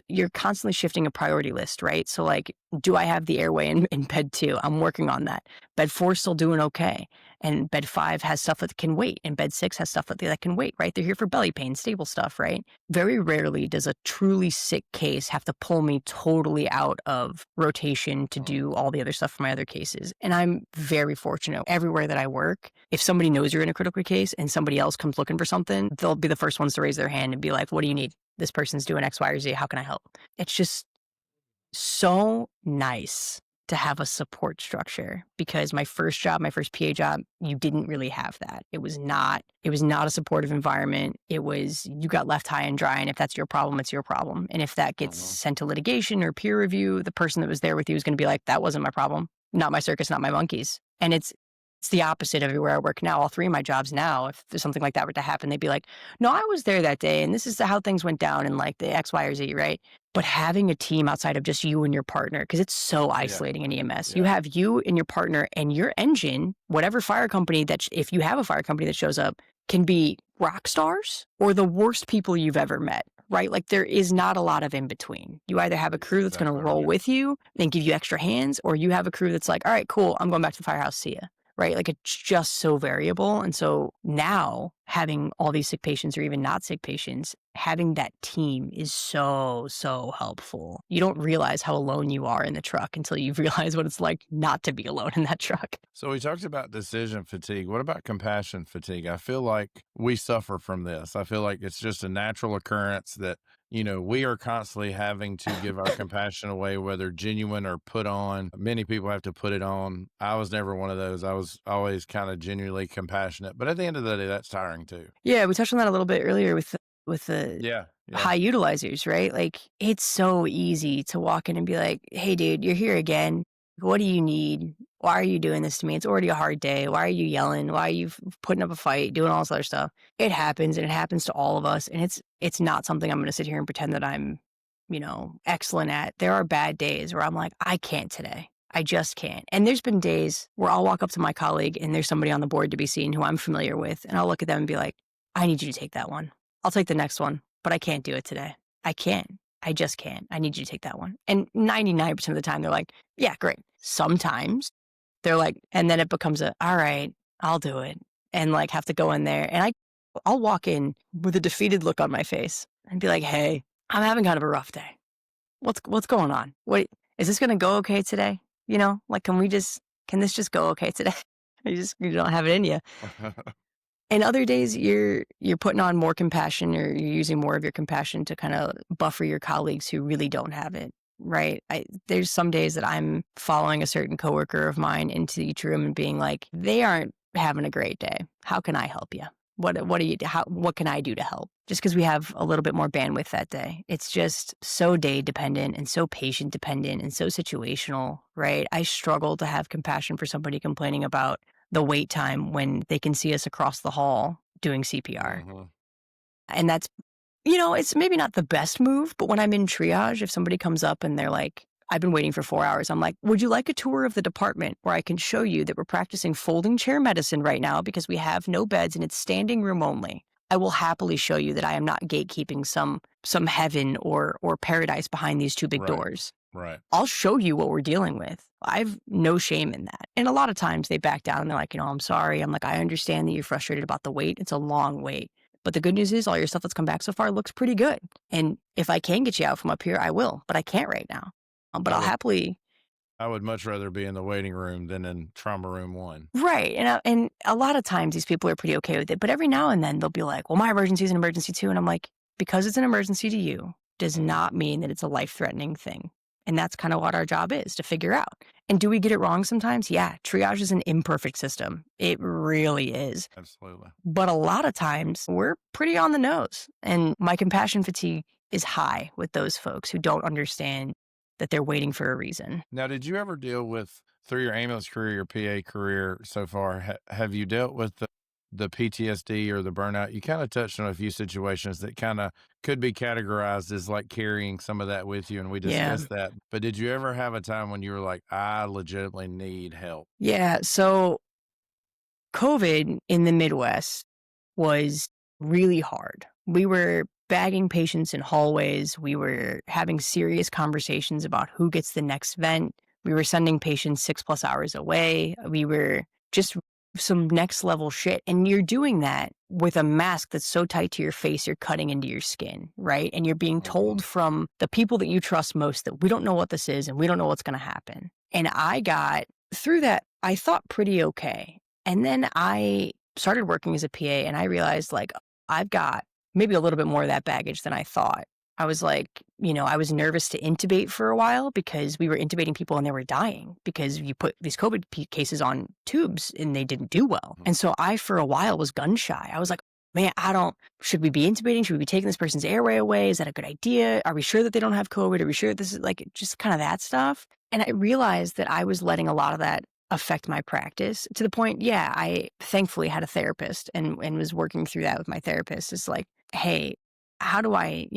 You're constantly shifting a priority list, right? So like, do I have the airway in bed 2? I'm working on that. Bed 4 is still doing okay. And bed 5 has stuff that can wait. And bed 6 has stuff that can wait, right? They're here for belly pain, stable stuff, right? Very rarely does a truly sick case have to pull me totally out of rotation to do all the other stuff for my other cases. And I'm very fortunate. Everywhere that I work, if somebody knows you're in a critical case and somebody else comes looking for something, they'll be the first ones to raise their hand and be like, "What do you need? This person's doing X, Y, or Z. How can I help?" It's just so nice to have a support structure, because my first PA job, you didn't really have that. It was not a supportive environment. It was, you got left high and dry, and if that's your problem, it's your problem. And if that gets sent to litigation or peer review, the person that was there with you is going to be like, "That wasn't my problem. Not my circus, not my monkeys." And it's the opposite everywhere I work now. All 3 of my jobs now, if there's something like that were to happen, they'd be like, "No, I was there that day, and this is how things went down in like the X, Y, or Z," right? But having a team outside of just you and your partner, because it's so isolating in EMS. You have you and your partner and your engine, whatever fire company if you have a fire company that shows up, can be rock stars or the worst people you've ever met, right? Like there is not a lot of in between. You either have a crew that's going to roll with you and give you extra hands, or you have a crew that's like, "All right, cool, I'm going back to the firehouse, see ya." Right? Like it's just so variable. And so now having all these sick patients or even not sick patients, having that team is so, so helpful. You don't realize how alone you are in the truck until you realize what it's like not to be alone in that truck. So we talked about decision fatigue. What about compassion fatigue? I feel like we suffer from this. I feel like it's just a natural occurrence that, we are constantly having to give our compassion away, whether genuine or put on. Many people have to put it on. I was never one of those. I was always kind of genuinely compassionate. But at the end of the day, that's tiring too. Yeah, we touched on that a little bit earlier with the high utilizers, right? Like it's so easy to walk in and be like, "Hey dude, you're here again. What do you need? Why are you doing this to me? It's already a hard day. Why are you yelling? Why are you putting up a fight, doing all this other stuff?" It happens, and it happens to all of us. And it's not something I'm going to sit here and pretend that I'm, excellent at. There are bad days where I'm like, I can't today. I just can't. And there's been days where I'll walk up to my colleague and there's somebody on the board to be seen who I'm familiar with. And I'll look at them and be like, "I need you to take that one. I'll take the next one, but I can't do it today. I can't. I just can't. I need you to take that one." And 99% of the time, they're like, "Yeah, great." Sometimes they're like, and then it becomes all right, I'll do it. And like have to go in there. And I'll walk in with a defeated look on my face and be like, "Hey, I'm having kind of a rough day. What's going on? What is this going to go okay today? Like, can this just go okay today?" You don't have it in you. And other days you're putting on more compassion, or you're using more of your compassion to kind of buffer your colleagues who really don't have it, right? There's some days that I'm following a certain coworker of mine into each room and being like, they aren't having a great day. How can I help you? What can I do to help? Just because we have a little bit more bandwidth that day. It's just so day dependent and so patient dependent and so situational, right? I struggle to have compassion for somebody complaining about the wait time when they can see us across the hall doing CPR. Mm-hmm. And that's, it's maybe not the best move, but when I'm in triage, if somebody comes up and they're like, I've been waiting for 4 hours, I'm like, would you like a tour of the department where I can show you that we're practicing folding chair medicine right now because we have no beds and it's standing room only? I will happily show you that I am not gatekeeping some heaven or paradise behind these two big doors. Right. I'll show you what we're dealing with. I've no shame in that. And a lot of times they back down and they're like, I'm sorry. I'm like, I understand that you're frustrated about the wait. It's a long wait. But the good news is all your stuff that's come back so far looks pretty good. And if I can get you out from up here, I will. But I can't right now. But I'll happily. I would much rather be in the waiting room than in trauma room 1. Right. And a lot of times these people are pretty okay with it. But every now and then they'll be like, well, my emergency is an emergency too. And I'm like, because it's an emergency to you does not mean that it's a life-threatening thing. And that's kind of what our job is, to figure out. And do we get it wrong sometimes? Yeah. Triage is an imperfect system. It really is. Absolutely. But a lot of times we're pretty on the nose. And my compassion fatigue is high with those folks who don't understand that they're waiting for a reason. Now, did you ever deal with, through your ambulance career, your PA career so far, have you dealt with the PTSD or the burnout? You kind of touched on a few situations that kind of could be categorized as like carrying some of that with you, and we discussed that. But did you ever have a time when you were like, I legitimately need help? Yeah. So COVID in the Midwest was really hard. We were bagging patients in hallways. We were having serious conversations about who gets the next vent. We were sending patients 6+ hours away. We were just some next level shit. And you're doing that with a mask that's so tight to your face, you're cutting into your skin, right? And you're being told from the people that you trust most that we don't know what this is and we don't know what's going to happen. And I got through that, I thought pretty okay. And then I started working as a PA and I realized like, I've got maybe a little bit more of that baggage than I thought. I was like, I was nervous to intubate for a while because we were intubating people and they were dying because you put these COVID cases on tubes and they didn't do well. And so I, for a while, was gun shy. I was like, man, should we be intubating? Should we be taking this person's airway away? Is that a good idea? Are we sure that they don't have COVID? Are we sure this is like just kind of that stuff? And I realized that I was letting a lot of that affect my practice to the point, I thankfully had a therapist and was working through that with my therapist. It's like, hey, how do I,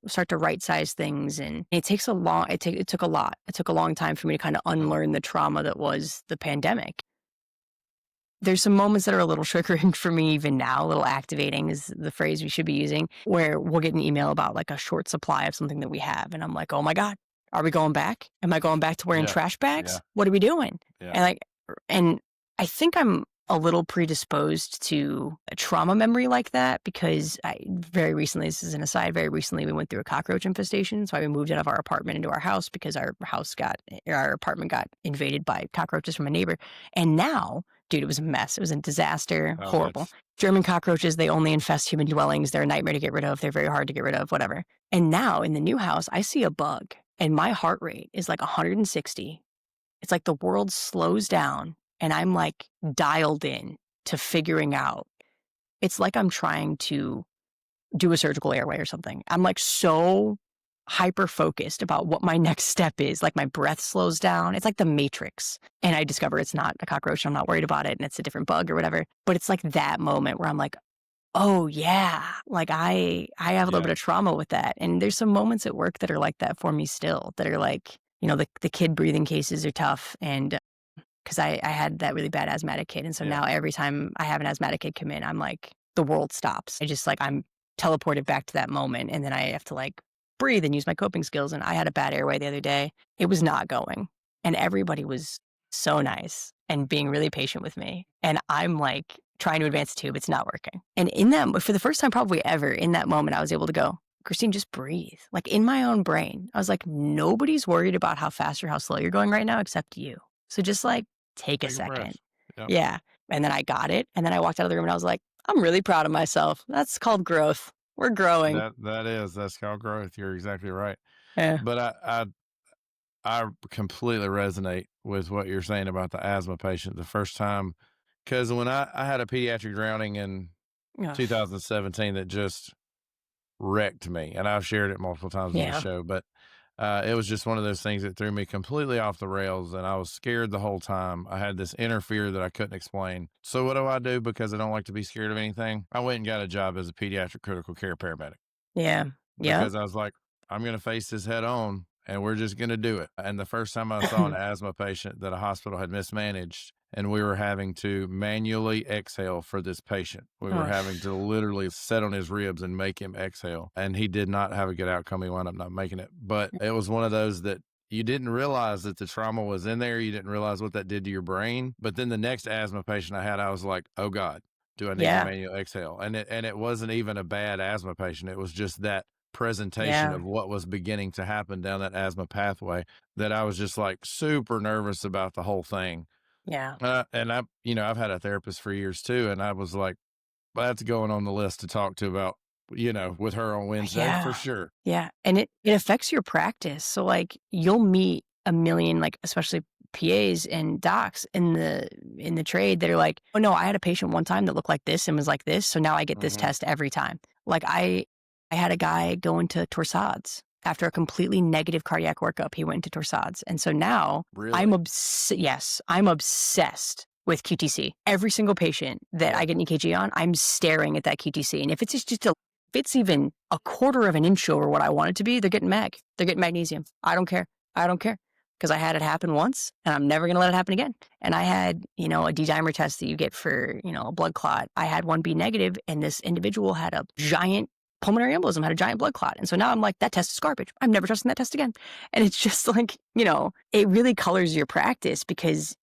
start to right size things? And it took a lot. It took a long time for me to kind of unlearn the trauma that was the pandemic. There's some moments that are a little triggering for me even now. A little activating is the phrase we should be using, where we'll get an email about like a short supply of something that we have. And I'm like, oh my God, are we going back? Am I going back to wearing trash bags? Yeah. What are we doing? Yeah. And I think I'm a little predisposed to a trauma memory like that because very recently, this is an aside, very recently we went through a cockroach infestation. So we moved out of our apartment into our house because our apartment got invaded by cockroaches from a neighbor. And now, dude, it was a mess. It was a disaster, horrible. German cockroaches, they only infest human dwellings. They're a nightmare to get rid of. They're very hard to get rid of, whatever. And now in the new house, I see a bug and my heart rate is like 160. It's like the world slows down. And I'm like dialed in to figuring out. It's like I'm trying to do a surgical airway or something. I'm like so hyper focused about what my next step is. Like my breath slows down. It's like the Matrix. And I discover it's not a cockroach. I'm not worried about it. And it's a different bug or whatever. But it's like that moment where I'm like, oh yeah, like I have a little bit of trauma with that. And there's some moments at work that are like that for me still, that are like, the kid breathing cases are tough. And because I had that really bad asthmatic kid. And so now every time I have an asthmatic kid come in, I'm like, the world stops. I just I'm teleported back to that moment. And then I have to like breathe and use my coping skills. And I had a bad airway the other day. It was not going. And everybody was so nice and being really patient with me. And I'm like trying to advance the tube. It's not working. And in that, for the first time probably ever, in that moment, I was able to go, Kristine, just breathe. Like in my own brain, I was like, nobody's worried about how fast or how slow you're going right now except you. So just like, take a second. Yep. Yeah. And then I got it. And then I walked out of the room and I was like, I'm really proud of myself. That's called growth. We're growing. That's called growth. You're exactly right. Yeah. But I completely resonate with what you're saying about the asthma patient. The first time Because when I had a pediatric drowning in Ugh. 2017 that just wrecked me, and I've shared it multiple times on the Yeah. show, but it was just one of those things that threw me completely off the rails, and I was scared the whole time. I had this inner fear that I couldn't explain. So what do I do because I don't like to be scared of anything? I went and got a job as a pediatric critical care paramedic Yeah. Yeah. because I was like, I'm going to face this head on and we're just going to do it. And the first time I saw an asthma patient that a hospital had mismanaged and we were having to manually exhale for this patient, we were Oh, having to literally sit on his ribs and make him exhale. And he did not have a good outcome. He wound up not making it. But it was one of those that you didn't realize that the trauma was in there. You didn't realize what that did to your brain. But then the next asthma patient I had, I was like, oh God, do I need to yeah. manual exhale? And it wasn't even a bad asthma patient. It was just that presentation Yeah. of what was beginning to happen down that asthma pathway that I was just like super nervous about the whole thing. Yeah. And I've had a therapist for years too. And I was like, well, that's going on the list to talk to about, with her on Wednesday for Yeah. sure. Yeah. And it affects your practice. So like you'll meet a million, like especially PAs and docs in the trade that are like, oh no, I had a patient one time that looked like this and was like this. So now I get this Mhm. test every time. Like I had a guy go into torsades after a completely negative cardiac workup. He went into torsades. And so now I'm Really? I'm obsessed with QTC. Every single patient that Yeah. I get an EKG on, I'm staring at that QTC. And if it's just if it's even a quarter of an inch over what I want it to be, they're getting mag. They're getting magnesium. I don't care. I don't care. Because I had it happen once and I'm never going to let it happen again. And I had, a D-dimer test that you get for, a blood clot. I had one be negative and this individual had a giant pulmonary embolism, had a giant blood clot. And so now I'm like, that test is garbage. I'm never trusting that test again. And it's just like, it really colors your practice because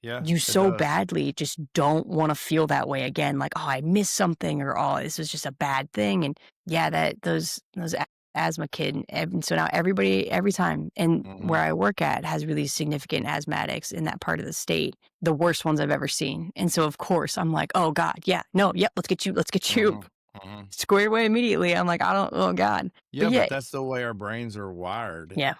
Yeah, you it so does. badly just don't want to feel that way again. Like, oh, I missed something or, oh, this was just a bad thing. And yeah, those asthma kid. And so now everybody, every time, and Mhm. where I work at has really significant asthmatics in that part of the state, the worst ones I've ever seen. And so of course I'm like, oh God, yeah, no, yep, let's get you Mhm. Mhm. squared away immediately. I'm like, oh God. Yeah, But yeah, but that's the way our brains are wired. yeah,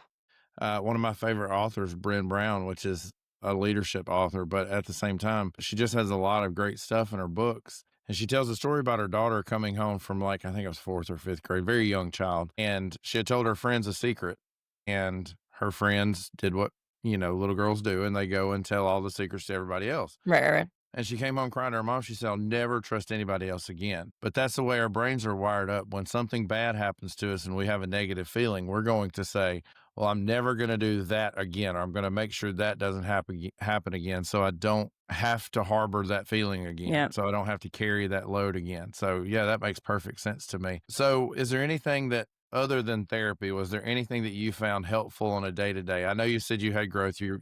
One of my favorite authors, Bryn Brown, which is a leadership author, but at the same time, she just has a lot of great stuff in her books. And she tells a story about her daughter coming home from I think it was fourth or fifth grade, very young child. And she had told her friends a secret. And her friends did what, little girls do, and they go and tell all the secrets to everybody else. right. And she came home crying to her mom. She said, I'll never trust anybody else again. But that's the way our brains are wired up. When something bad happens to us and we have a negative feeling, we're going to say, well, I'm never going to do that again, or I'm going to make sure that doesn't happen again. So I don't have to harbor that feeling again. Yeah. So I don't have to carry that load again. So yeah, that makes perfect sense to me. So is there anything that, other than therapy, was there anything that you found helpful on a day to day? I know you said you had growth. You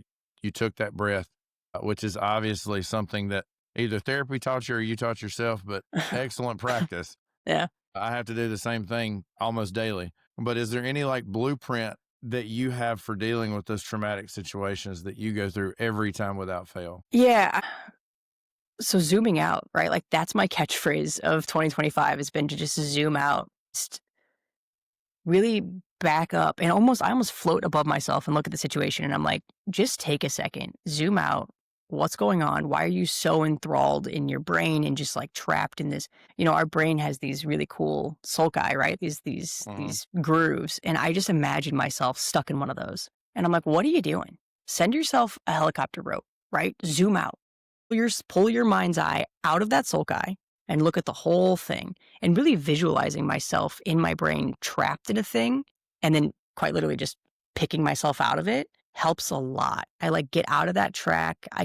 took that breath, which is obviously something that either therapy taught you or you taught yourself, but excellent practice. Yeah. I have to do the same thing almost daily. But is there any blueprint that you have for dealing with those traumatic situations that you go through every time without fail? Yeah. So zooming out, right? Like that's my catchphrase of 2025 has been to just zoom out, just really back up and I almost float above myself and look at the situation. And I'm like, just take a second, zoom out. What's going on? Why are you so enthralled in your brain and just like trapped in this? Our brain has these really cool sulci, right? These grooves. And I just imagine myself stuck in one of those. And I'm like, what are you doing? Send yourself a helicopter rope, right? Zoom out. Pull your mind's eye out of that sulci and look at the whole thing and really visualizing myself in my brain trapped in a thing and then quite literally just picking myself out of it helps a lot. I get out of that track. I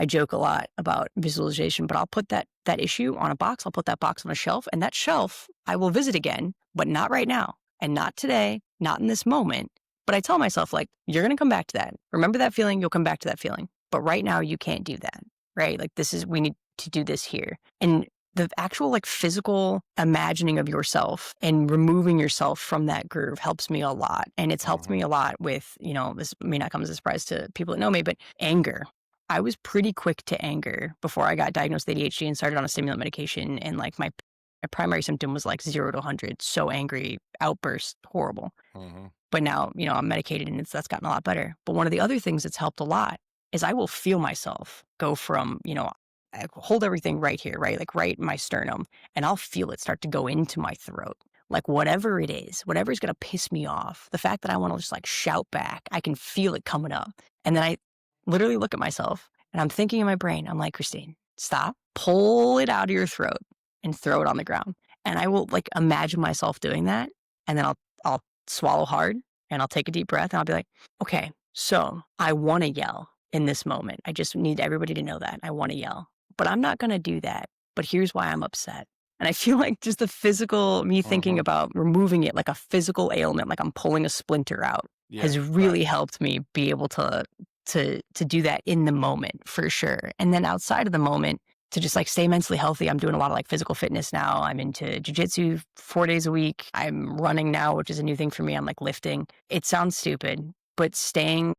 joke a lot about visualization, but I'll put that issue on a box. I'll put that box on a shelf, and that shelf I will visit again, but not right now and not today, not in this moment. But I tell myself you're going to come back to that. Remember that feeling, you'll come back to that feeling. But right now you can't do that, right? We need to do this here. And the actual physical imagining of yourself and removing yourself from that groove helps me a lot. And it's helped me a lot with, this may not come as a surprise to people that know me, but anger. I was pretty quick to anger before I got diagnosed with ADHD and started on a stimulant medication. And my primary symptom was 0 to 100. So angry, outburst, horrible. But now, I'm medicated and that's gotten a lot better. But one of the other things that's helped a lot is I will feel myself go from, I hold everything right here, right? Like right in my sternum, and I'll feel it start to go into my throat. Like whatever it is, whatever's going to piss me off, the fact that I want to just like shout back, I can feel it coming up. And then I literally look at myself and I'm thinking in my brain, I'm like, Kristine, stop, pull it out of your throat and throw it on the ground. And I will like imagine myself doing that. And then I'll swallow hard and I'll take a deep breath and I'll be like, okay, so I want to yell in this moment. I just need everybody to know that I want to yell, but I'm not going to do that. But here's why I'm upset. And I feel like just the physical, me thinking about removing it like a physical ailment, like I'm pulling a splinter out, has really helped me be able to do that in the moment for sure. And then outside of the moment, to just like stay mentally healthy. I'm doing a lot of like physical fitness now. I'm into jujitsu 4 days a week. I'm running now, which is a new thing for me. I'm like lifting. It sounds stupid, but staying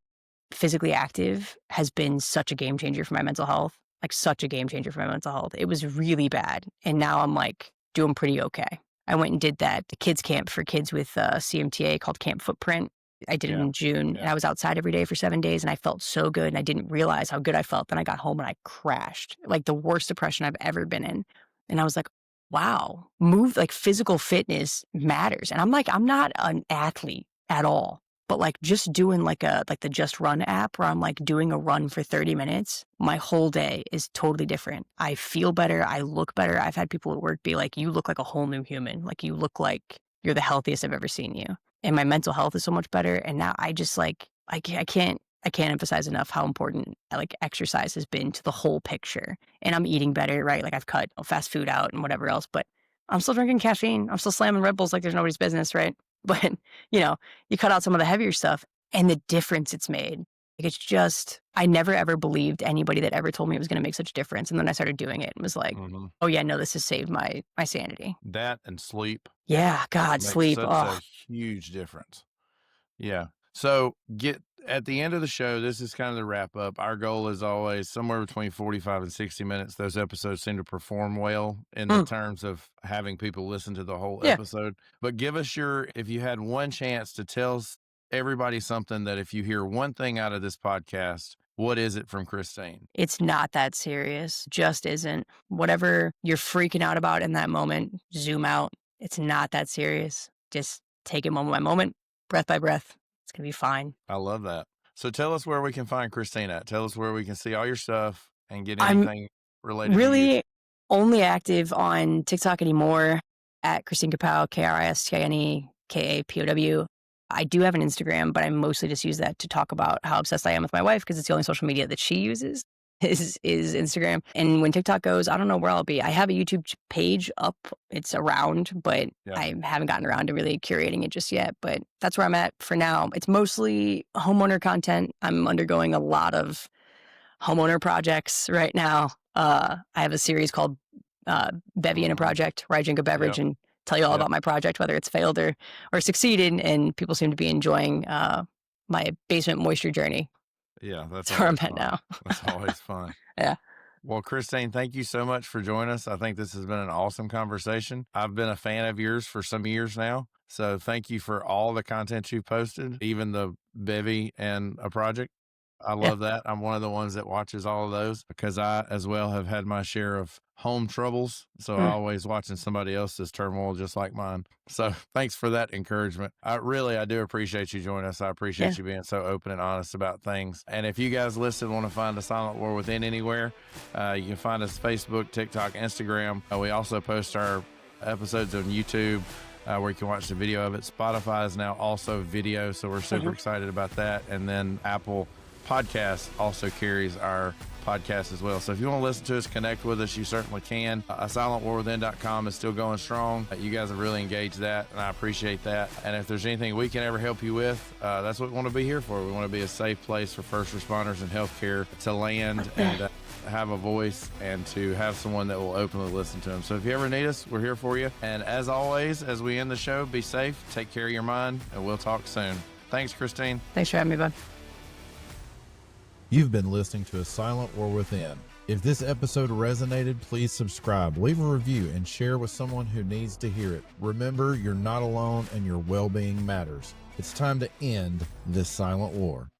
physically active has been such a game changer for my mental health. Like such a game changer for my mental health. It was really bad. And now I'm like doing pretty okay. I went and did that kids camp for kids with CMTA called Camp Footprint. I did it in June and I was outside every day for 7 days and I felt so good and I didn't realize how good I felt. Then I got home and I crashed, like the worst depression I've ever been in. And I was like, wow, like physical fitness matters. And I'm like, I'm not an athlete at all. But like just doing like the Just Run app where I'm like doing a run for 30 minutes, my whole day is totally different. I feel better. I look better. I've had people at work be like, you look like a whole new human. Like you look like you're the healthiest I've ever seen you. And my mental health is so much better. And now I just like, I can't emphasize enough how important like exercise has been to the whole picture. And I'm eating better, right? Like I've cut fast food out and whatever else, but I'm still drinking caffeine. I'm still slamming Red Bulls like there's nobody's business, right? But, you know, you cut out some of the heavier stuff and the difference it's made. Like it's just, I never ever believed anybody that ever told me it was going to make such a difference. And then I started doing it and was like, oh yeah, no, this has saved my sanity. That and sleep. Yeah, God, sleep. Such a huge difference. Yeah. So at the end of the show, this is kind of the wrap up. Our goal is always somewhere between 45 and 60 minutes. Those episodes seem to perform well in the terms of having people listen to the whole episode. But give us if you had one chance to tell everybody something that if you hear one thing out of this podcast, what is it from Kristine? It's not that serious. Just isn't. Whatever you're freaking out about in that moment, zoom out. It's not that serious. Just take it moment by moment, breath by breath. It's going to be fine. I love that. So tell us where we can find Kristine at. Tell us where we can see all your stuff and get anything related really to you. Only active on TikTok anymore at Kristine Kapow, Kristine Kapow. I do have an Instagram, but I mostly just use that to talk about how obsessed I am with my wife because it's the only social media that she uses is Instagram. And when TikTok goes, I don't know where I'll be. I have a YouTube page up. It's around, but I haven't gotten around to really curating it just yet. But that's where I'm at for now. It's mostly homeowner content. I'm undergoing a lot homeowner projects right now. I have a series called Bevy in a Project, where I drink a beverage and tell you all about my project, whether it's failed or succeeded. And people seem to be enjoying my basement moisture journey. Yeah, that's where I'm at now. That's always fun. Yeah. Well, Kristine, thank you so much for joining us. I think this has been an awesome conversation. I've been a fan of yours for some years now. So thank you for all the content you've posted, even the Bevy and a project. I love that. I'm one of the ones that watches all of those because I, as well, have had my share of home troubles. So I'm always watching somebody else's turmoil just like mine. So thanks for that encouragement. I do appreciate you joining us. I appreciate you being so open and honest about things. And if you guys listen, want to find a Silent War Within anywhere, you can find us Facebook, TikTok, Instagram. We also post our episodes on YouTube. Where you can watch the video of it. Spotify is now also video, so we're super excited about that. And then Apple Podcast also carries our podcast as well. So if you want to listen to us, connect with us, you certainly can. silentwarwithin.com is still going strong. You guys have really engaged that, and I appreciate that. And if there's anything we can ever help you with, that's what we want to be here for. We want to be a safe place for first responders and healthcare to land and have a voice and to have someone that will openly listen to them. So if you ever need us, we're here for you. And as always, as we end the show, be safe, take care of your mind, and we'll talk soon. Thanks, Kristine. Thanks for having me, bud. You've been listening to A Silent War Within. If this episode resonated, please subscribe, leave a review, and share with someone who needs to hear it. Remember, you're not alone and your well-being matters. It's time to end this silent war.